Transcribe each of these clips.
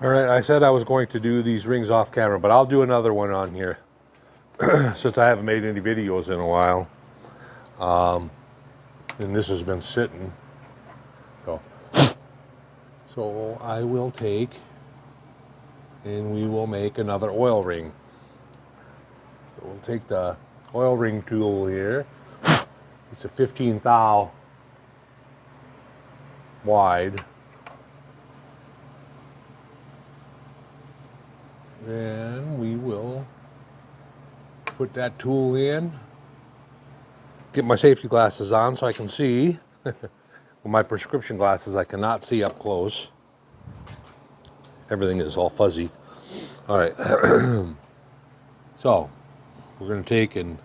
All right, I said I was going to do these rings off camera, but I'll do another one on here since I haven't made any videos in a while. And this has been sitting. So I will take and we will make another oil ring. So we'll take the oil ring tool here. It's a 15 thou wide. Then we will put that tool in. Get my safety glasses on so I can see. With my prescription glasses I cannot see up close. Everything is all fuzzy. All right. So we're going to take and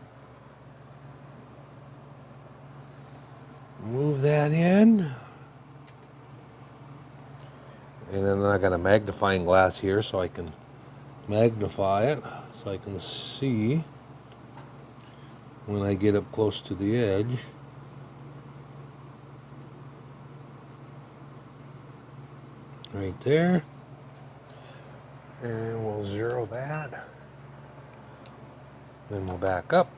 move that in. And then I got a magnifying glass here so I can magnify it so I can see when I get up close to the edge. Right there. And we'll zero that. Then we'll back up.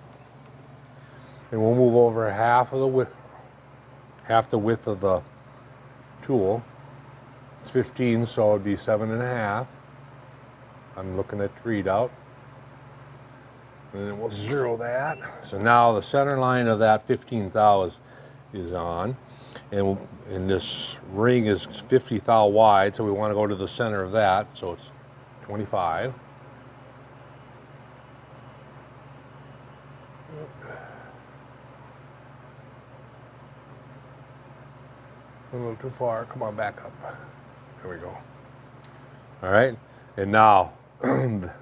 And we'll move over half the width of the tool. It's 15, so it'd be 7.5. I'm looking at the readout. And then we'll zero that. So now the center line of that 15 thou is on. And this ring is 50 thou wide, so we want to go to the center of that. So it's 25. A little too far. Come on, back up. There we go. All right. And now,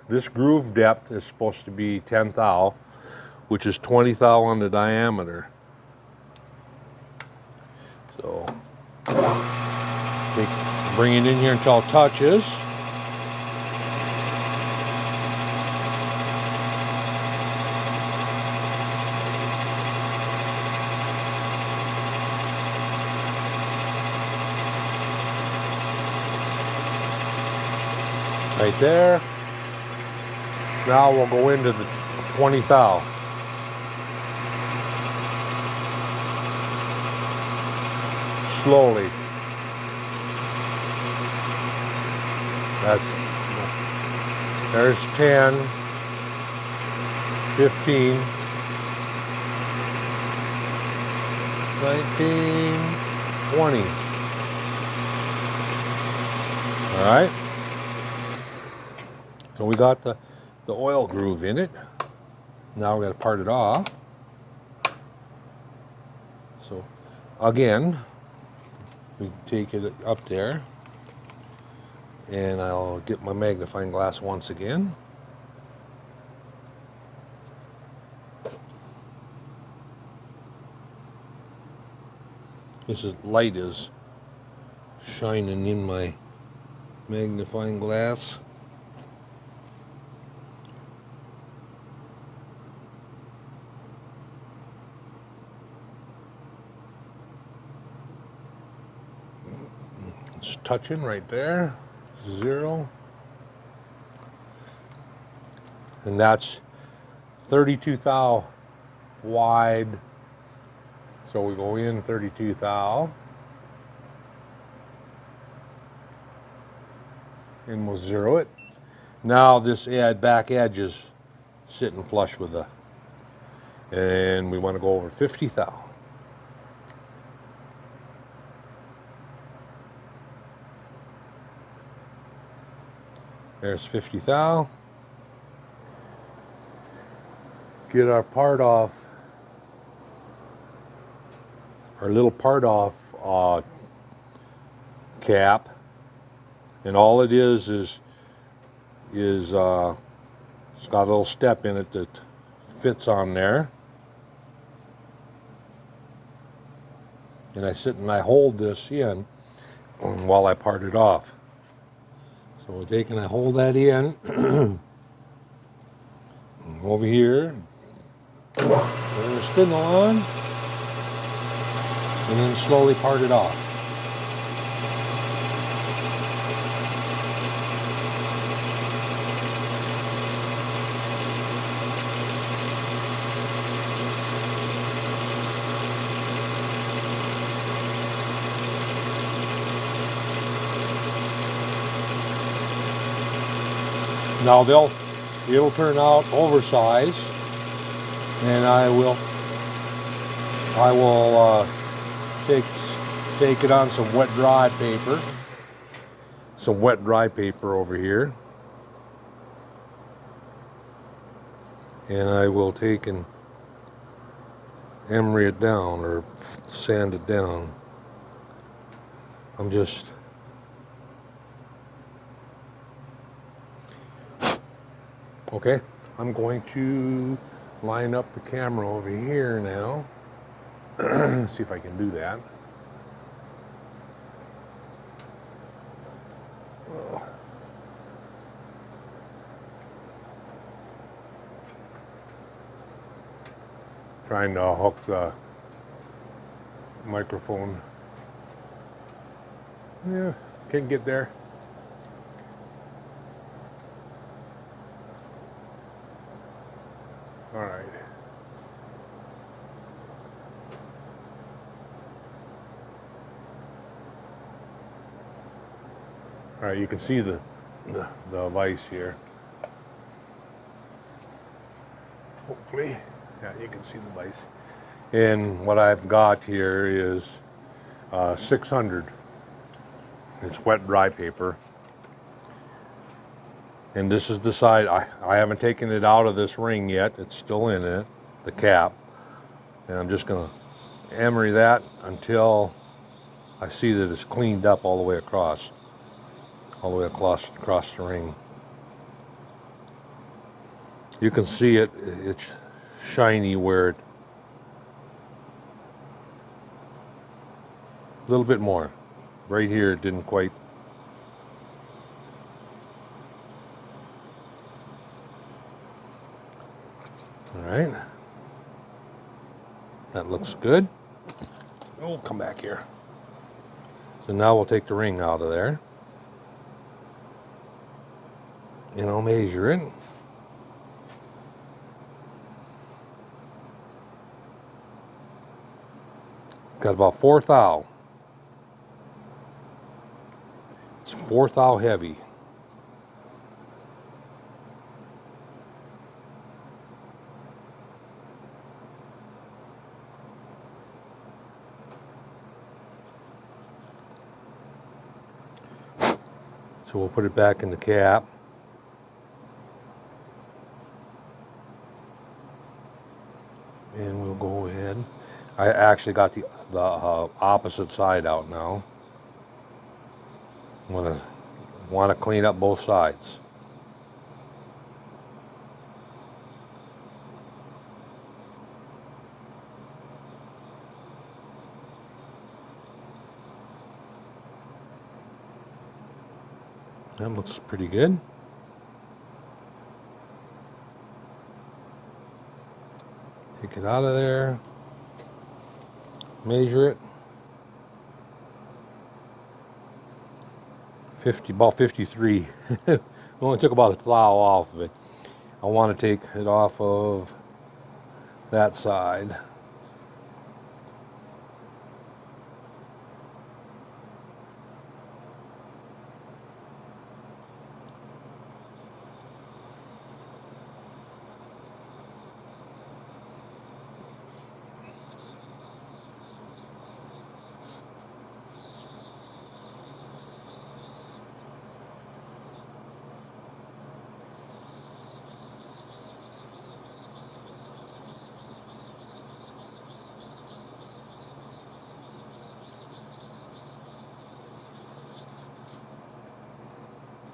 this groove depth is supposed to be 10 thou, which is 20 thou on the diameter. So, bring it in here until it touches. Right there. Now we'll go into the 20 thou. Slowly. There's 10, 15, 19, 20. All right. So we got the oil groove in it. Now we're going to part it off. So again, we take it up there, and I'll get my magnifying glass once again. This light is shining in my magnifying glass. It's touching right there, 0. And that's 32 thou wide. So we go in 32 thou. And we'll zero it. Now this back edge is sitting flush with the, and we want to go over 50 thou. There's 50 thou. Get our part off, our little part off cap, and all it is it's got a little step in it that fits on there. And I sit and I hold this in while I part it off. So we're taking, I hold that in over here, turn the spindle on, and then slowly part it off. Now it'll turn out oversized, and I will take it on some wet dry paper. Some wet dry paper over here. And I will take and emery it down or sand it down. Okay, I'm going to line up the camera over here now. See if I can do that. Trying to hook the microphone. Yeah, can't get there. All right. All right, you can see the vise here. Hopefully, yeah, you can see the vise. And what I've got here is 600. It's wet dry paper. And this is the side, I haven't taken it out of this ring yet. It's still in it, the cap. And I'm just gonna emery that until I see that it's cleaned up all the way across. All the way across the ring. You can see it's shiny where a little bit more. Right here it didn't quite. All right. That looks good. Oh, come back here. So now we'll take the ring out of there. And I'll measure it. Got about 4 thou. It's 4 thou heavy. So we'll put it back in the cap. And we'll go ahead. I actually got the opposite side out now. Want to clean up both sides. That looks pretty good. Take it out of there. Measure it. About 53. It only took about a thou off of it. I want to take it off of that side.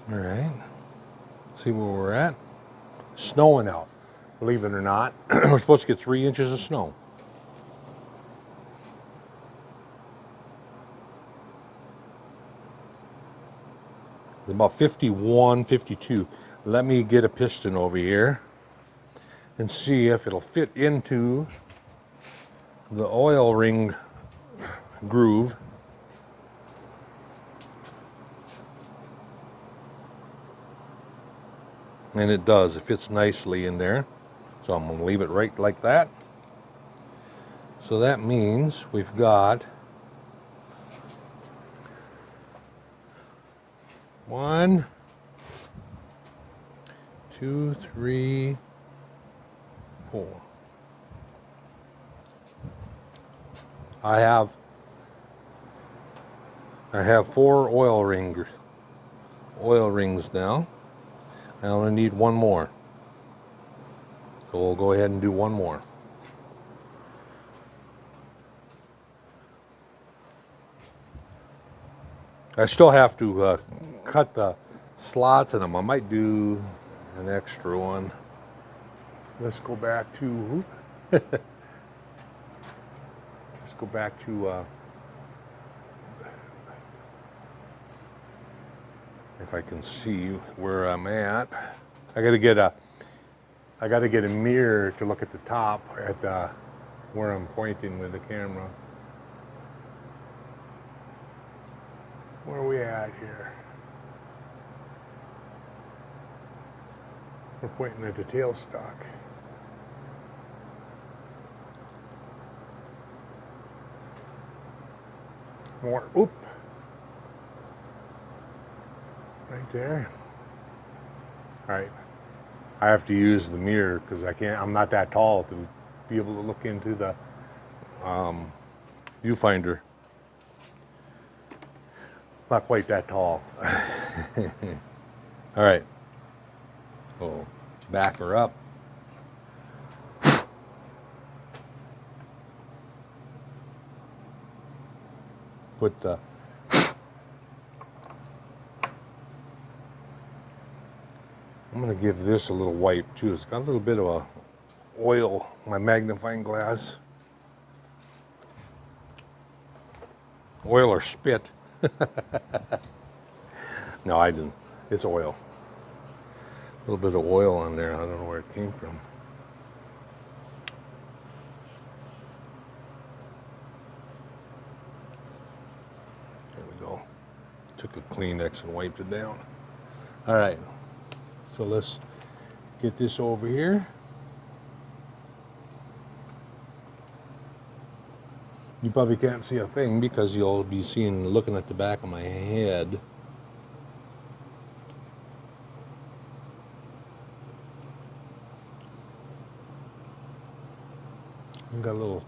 All right, see where we're at. Snowing out, believe it or not. We're supposed to get 3 inches of snow. About 51, 52. Let me get a piston over here and see if it'll fit into the oil ring groove. And it does, it fits nicely in there. So I'm gonna leave it right like that. So that means we've got 1, 2, 3, 4. I have 4 oil rings now. I only need one more. So we'll go ahead and do one more. I still have to cut the slots in them. I might do an extra one. Let's go back to, let's go back to, if I can see where I'm at. I gotta get a mirror to look at the top at where I'm pointing with the camera. Where are we at here? We're pointing at the tailstock. More, oop. Right there. All right. I have to use the mirror because I'm not that tall to be able to look into the viewfinder. Not quite that tall. All right. Oh, back her up. Put the I'm going to give this a little wipe too. It's got a little bit of a oil, my magnifying glass. Oil or spit. No, I didn't. It's oil. A little bit of oil on there. I don't know where it came from. There we go. Took a Kleenex and wiped it down. All right. So let's get this over here. You probably can't see a thing because you'll be looking at the back of my head. I've got a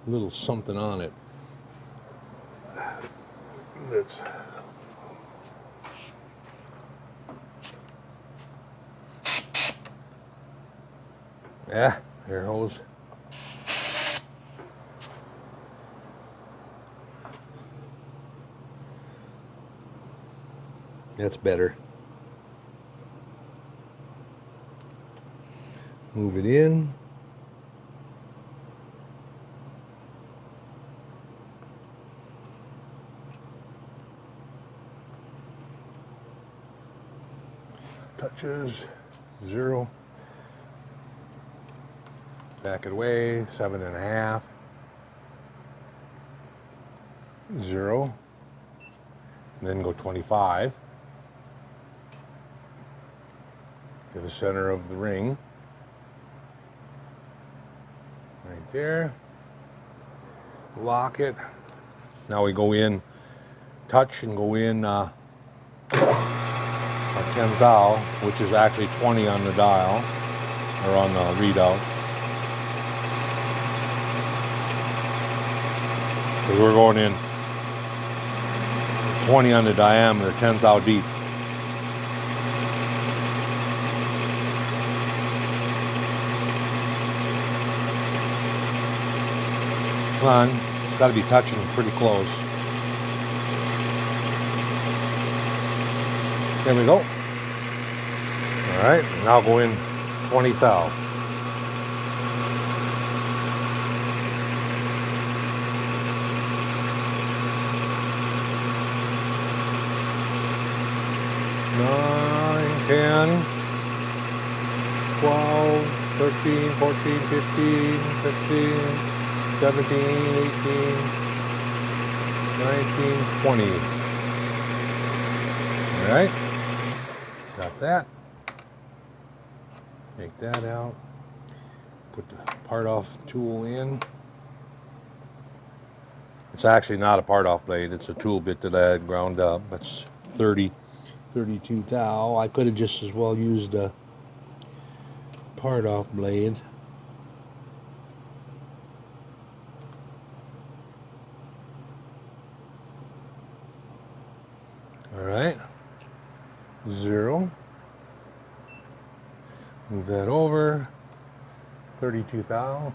little something on it. That's air hose. That's better. Move it in. Touches 0. Back it away, 7.5. 0. And then go 25. To the center of the ring. Right there. Lock it. Now we go in, touch and go in a 10 thou, which is actually 20 on the dial, or on the readout. Because we're going in 20 on the diameter, 10 thou deep. Come on, it's got to be touching pretty close. There we go. All right, now go in 20 thou. Nine, 10, 12, 13, 14, 15, 16, 17, 18, 19, 20. All right, got that. Take that out. Put the part off tool in. It's actually not a part off blade, it's a tool bit that I had ground up. It's 32 thou. I could have just as well used a part off blade. All right, 0. Move that over, 32 thou.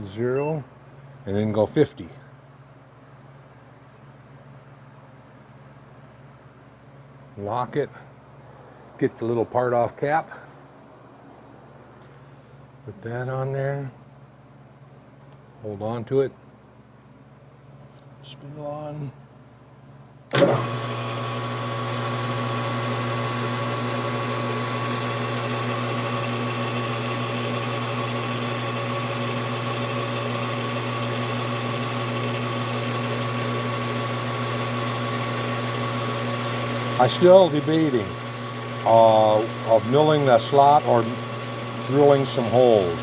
0, and then go 50. Lock it, get the little part off cap, put that on there, hold on to it, spindle on. I'm still debating of milling the slot or drilling some holes.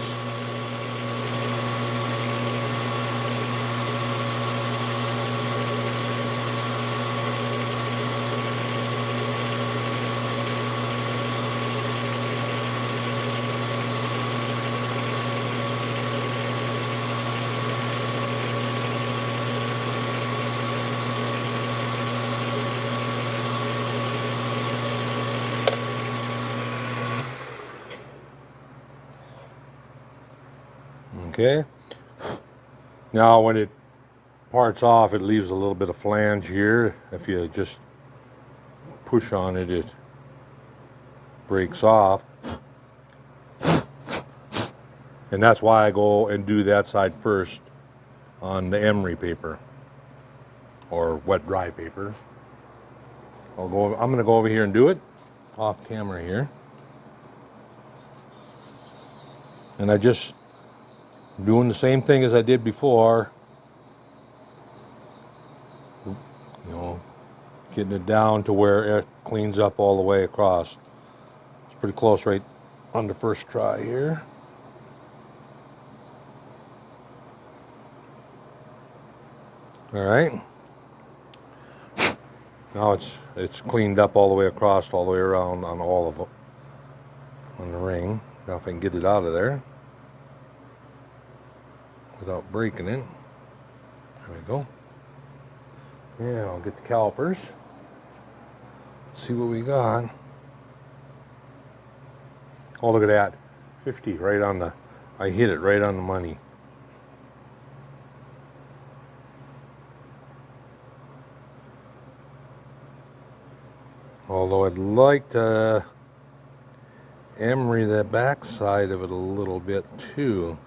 Okay. Now when it parts off, it leaves a little bit of flange here. If you just push on it, it breaks off. And that's why I go and do that side first on the emery paper or wet dry paper. I'm going to go over here and do it off camera here. And I just doing the same thing as I did before. You know, getting it down to where it cleans up all the way across. It's pretty close right on the first try here. All right. Now it's cleaned up all the way across, all the way around on all of them, on the ring. Now if I can get it out of there without breaking it. There we go. Yeah, I'll get the calipers. See what we got. Oh, look at that. 50 right on the, I hit it right on the money. Although I'd like to emery the back side of it a little bit too.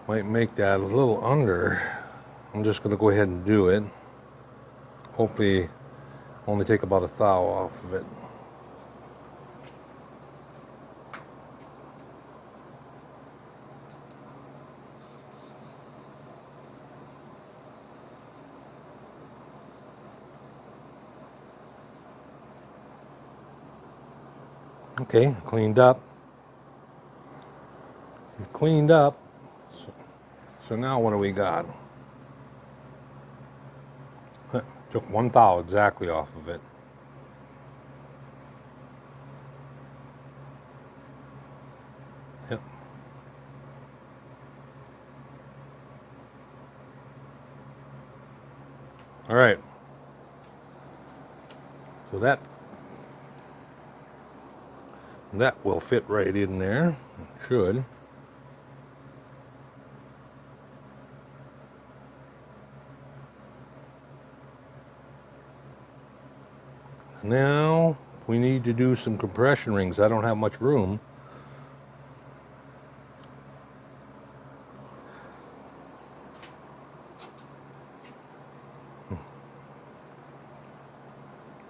Might make that a little under. I'm just going to go ahead and do it. Hopefully only take about a thou off of it. Okay, cleaned up. Cleaned up. So now what do we got? Took 1 thou exactly off of it. Yep. All right. So that will fit right in there. It should. Now we need to do some compression rings. I don't have much room.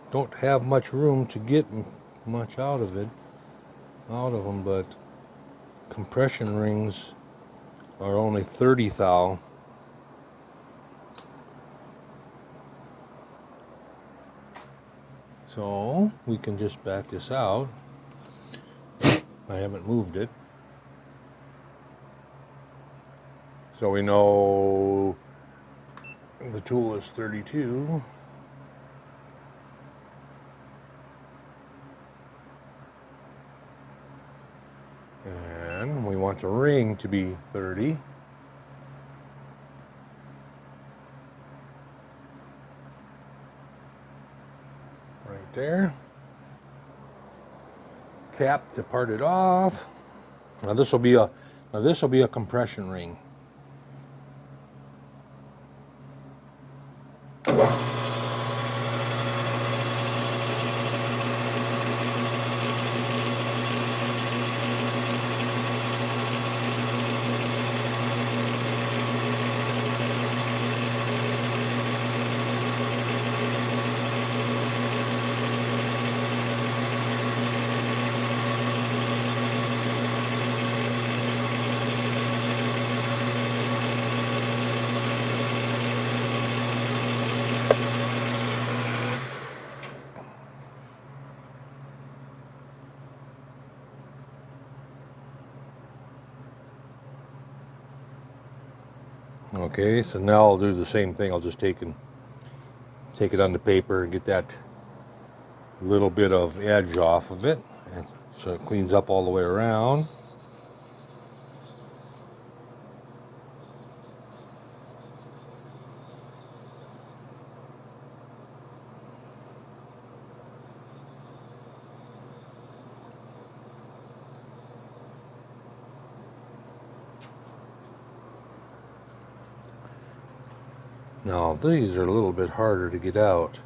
Don't have much room to get much out of them, but compression rings are only 30 thou. So we can just back this out. I haven't moved it. So we know the tool is 32. And we want the ring to be 30. Right there. Cap to part it off. Now this will be a compression ring. Okay, so now I'll do the same thing. I'll just take it on the paper and get that little bit of edge off of it, and so it cleans up all the way around. Now these are a little bit harder to get out.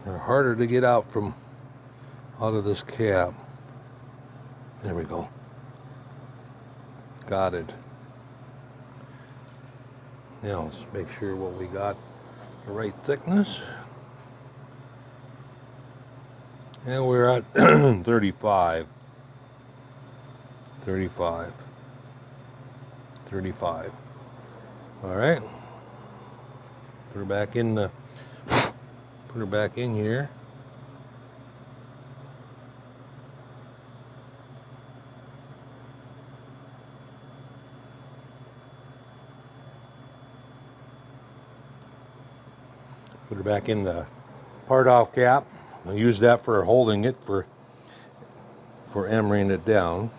They're harder to get out of this cap. There we go. Got it. Now let's make sure what we got the right thickness. And we're at 35. 35. 35. All right. Put her back in here. Put her back in the part off cap. I'll use that for holding it for hammering it down.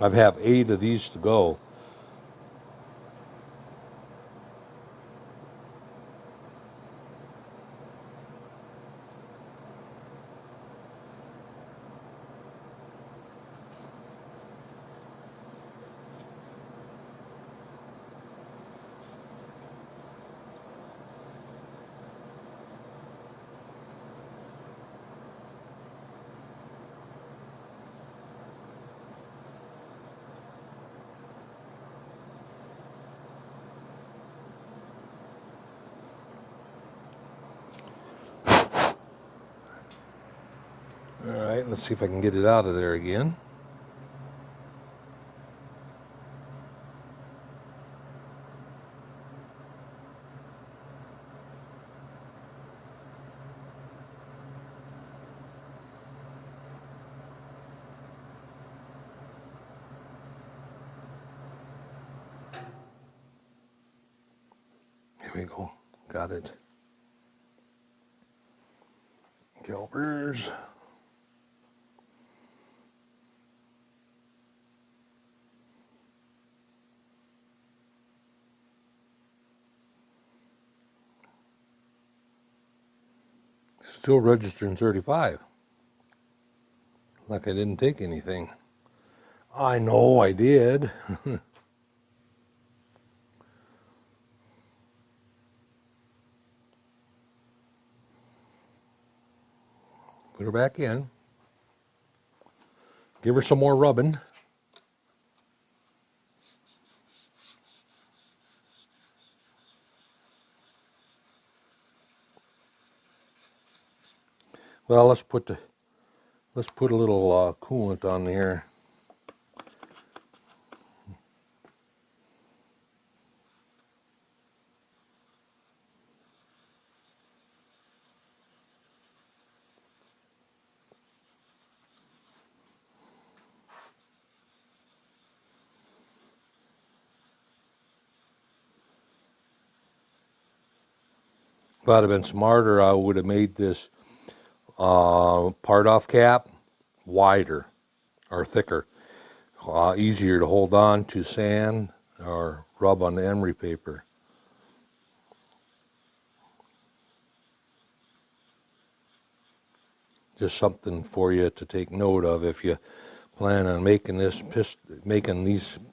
I have 8 of these to go. All right, let's see if I can get it out of there again. Here we go. Got it. Calipers. Still registering 35. Like I didn't take anything. I know I did. Put her back in. Give her some more rubbing. Well, let's put a little coolant on here. If I'd have been smarter, I would have made this part off cap wider or thicker, easier to hold on to sand or rub on the emery paper. Just something for you to take note of if you plan on making these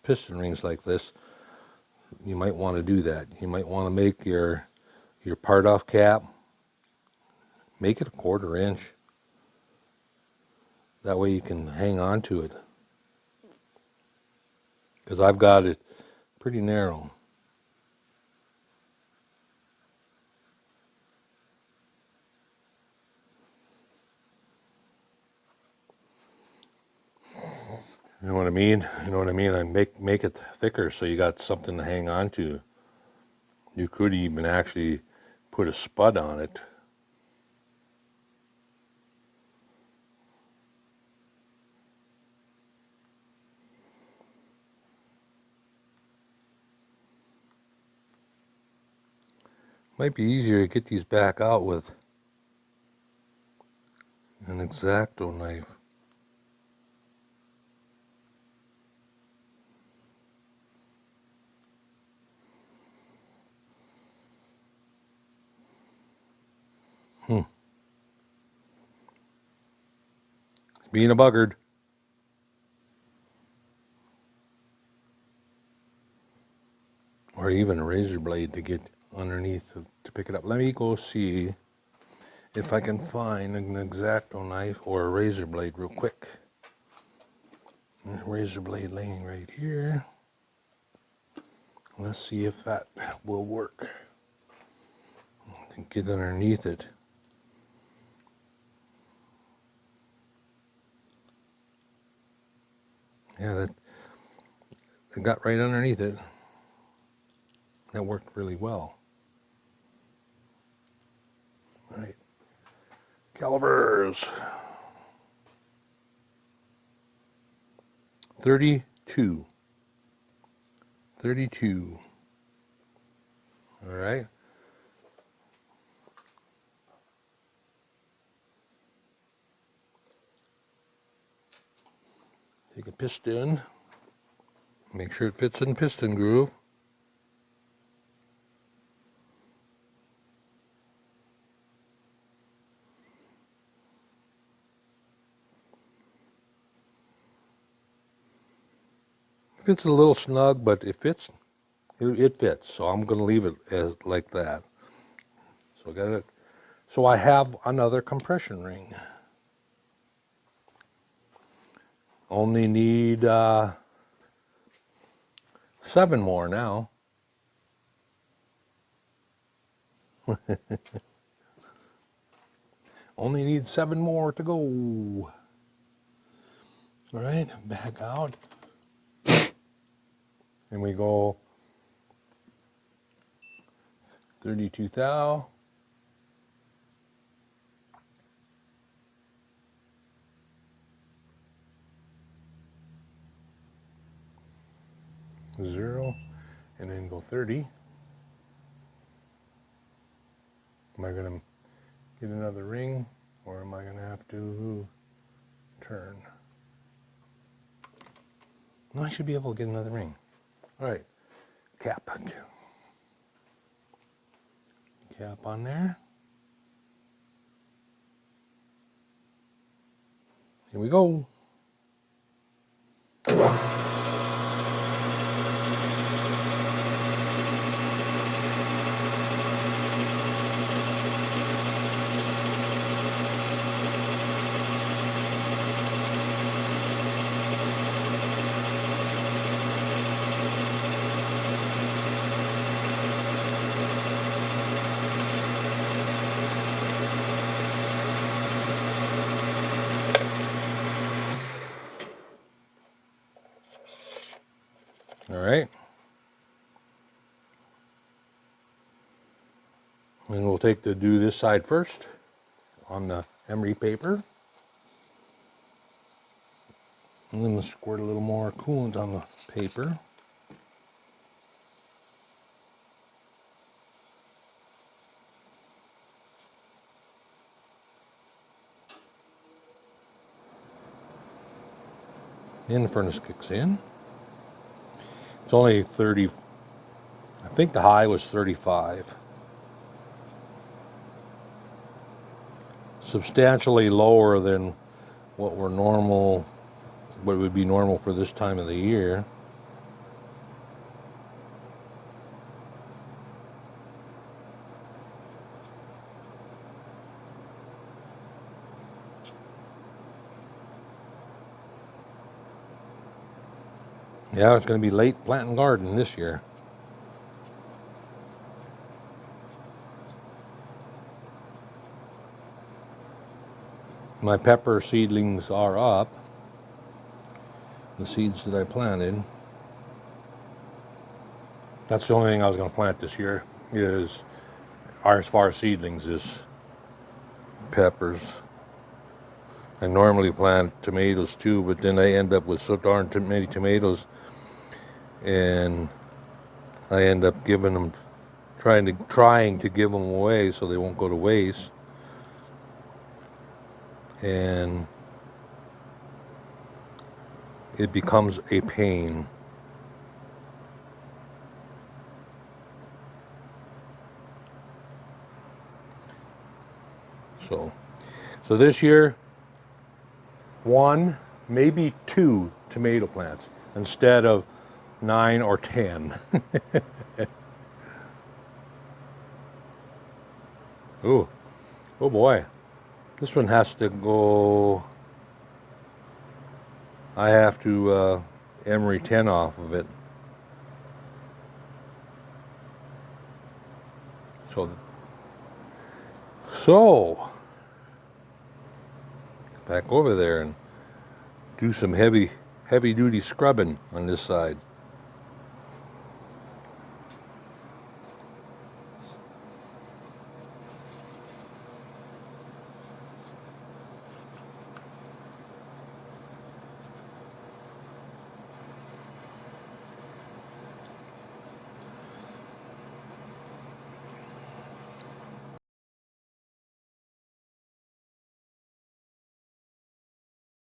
piston rings like this. You might want to do that. You might want to make your part off cap, make it a 1/4 inch. That way you can hang on to it. Because I've got it pretty narrow. You know what I mean? You know what I mean? I make it thicker so you got something to hang on to. You could even actually put a spud on it. Might be easier to get these back out with an X-Acto knife. Being a buggard. Or even a razor blade to get underneath to pick it up. Let me go see if I can find an X-Acto knife or a razor blade real quick. Razor blade laying right here. Let's see if that will work. Get underneath it. Yeah, that got right underneath it. That worked really well. All right, calibers. 32. 32. All right. Take a piston. Make sure it fits in the piston groove. Fits a little snug, but it fits. It fits. So I'm going to leave it as like that. So I got it. So I have another compression ring. Only need 7 more now. Only need 7 more to go. All right, back out. And we go 32 thou. Zero, and then go 30. Am I going to get another ring, or am I going to have to turn? No, I should be able to get another ring. All right, cap. Cap on there. Here we go. All right. And we'll do this side first on the emery paper. And then we'll squirt a little more coolant on the paper. And the furnace kicks in. It's only 30, I think the high was 35. Substantially lower than what would be normal for this time of the year. Yeah, it's going to be late planting garden this year. My pepper seedlings are up. The seeds that I planted. That's the only thing I was going to plant this year is, as far as seedlings, is peppers. I normally plant tomatoes too, but then I end up with so darn many tomatoes, and I end up giving them, trying to give them away so they won't go to waste. And it becomes a pain. So this year, 1, maybe 2 tomato plants instead of 9 or 10. Ooh, oh boy. This one has to go, I have to emery 10 off of it. So, back over there and do some heavy duty scrubbing on this side.